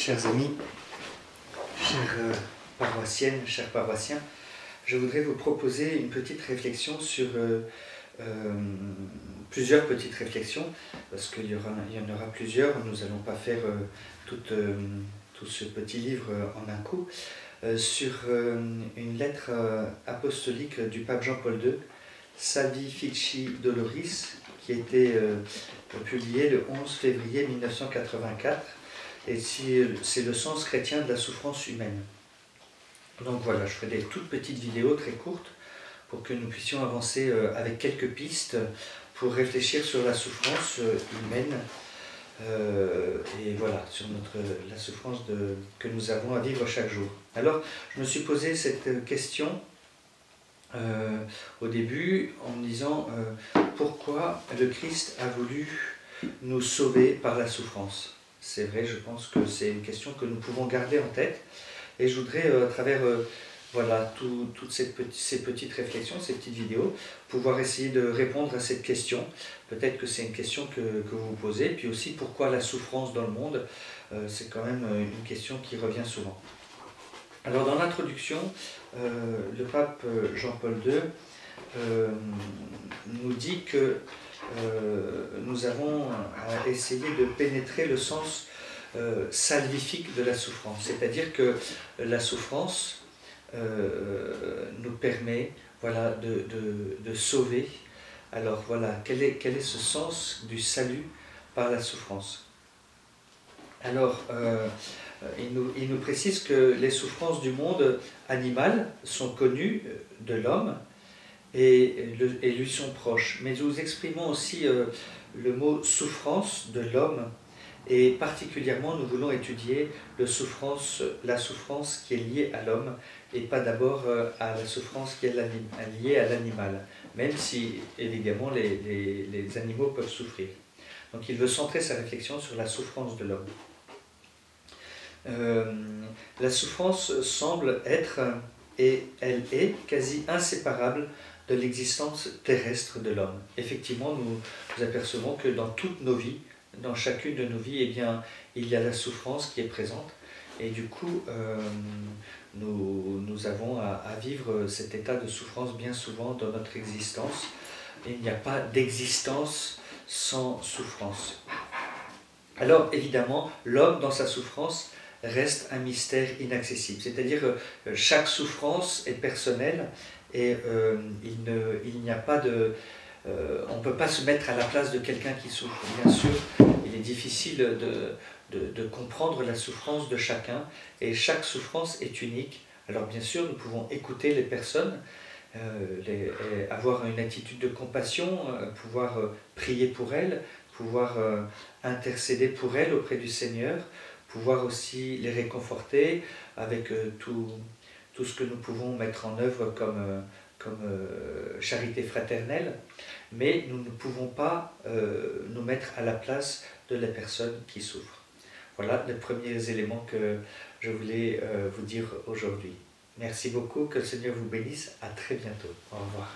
Chers amis, chères paroissiennes, chers paroissiens, je voudrais vous proposer une petite réflexion sur plusieurs petites réflexions, parce qu'il y en aura plusieurs. Nous n'allons pas faire tout ce petit livre en un coup, sur une lettre apostolique du pape Jean-Paul II, Salvifici Doloris, qui a été publiée le 11 février 1984, et c'est le sens chrétien de la souffrance humaine. Donc voilà, je ferai des toutes petites vidéos très courtes pour que nous puissions avancer avec quelques pistes pour réfléchir sur la souffrance humaine et voilà, sur la souffrance que nous avons à vivre chaque jour. Alors, je me suis posé cette question au début en me disant pourquoi le Christ a voulu nous sauver par la souffrance. C'est vrai, je pense que c'est une question que nous pouvons garder en tête, et je voudrais à travers voilà, toutes ces petites réflexions, ces petites vidéos, pouvoir essayer de répondre à cette question. Peut-être que c'est une question que vous vous posez, puis aussi pourquoi la souffrance dans le monde, c'est quand même une question qui revient souvent. Alors dans l'introduction, le pape Jean-Paul II nous dit que nous avons à essayer de pénétrer le sens salvifique de la souffrance, c'est-à-dire que la souffrance nous permet voilà, de sauver. Alors voilà, quel est ce sens du salut par la souffrance? Alors, il nous précise que les souffrances du monde animal sont connues de l'homme et lui sont proches. Mais nous exprimons aussi le mot souffrance de l'homme, et particulièrement nous voulons étudier la souffrance qui est liée à l'homme et pas d'abord à la souffrance qui est liée à l'animal, même si évidemment les animaux peuvent souffrir. Donc il veut centrer sa réflexion sur la souffrance de l'homme. La souffrance semble être, et elle est quasi inséparable de l'existence terrestre de l'homme. Effectivement, nous apercevons que dans toutes nos vies, dans chacune de nos vies, eh bien, il y a la souffrance qui est présente, et du coup, nous avons à vivre cet état de souffrance bien souvent dans notre existence. Il n'y a pas d'existence sans souffrance. Alors évidemment, l'homme dans sa souffrance reste un mystère inaccessible, c'est-à-dire que chaque souffrance est personnelle, et il n'y a pas de... on ne peut pas se mettre à la place de quelqu'un qui souffre. Bien sûr, il est difficile de comprendre la souffrance de chacun, et chaque souffrance est unique. Alors bien sûr, nous pouvons écouter les personnes, avoir une attitude de compassion, pouvoir prier pour elles, pouvoir intercéder pour elles auprès du Seigneur, pouvoir aussi les réconforter avec tout ce que nous pouvons mettre en œuvre comme charité fraternelle, mais nous ne pouvons pas nous mettre à la place de la personne qui souffre. Voilà les premiers éléments que je voulais vous dire aujourd'hui. Merci beaucoup, que le Seigneur vous bénisse, à très bientôt. Au revoir.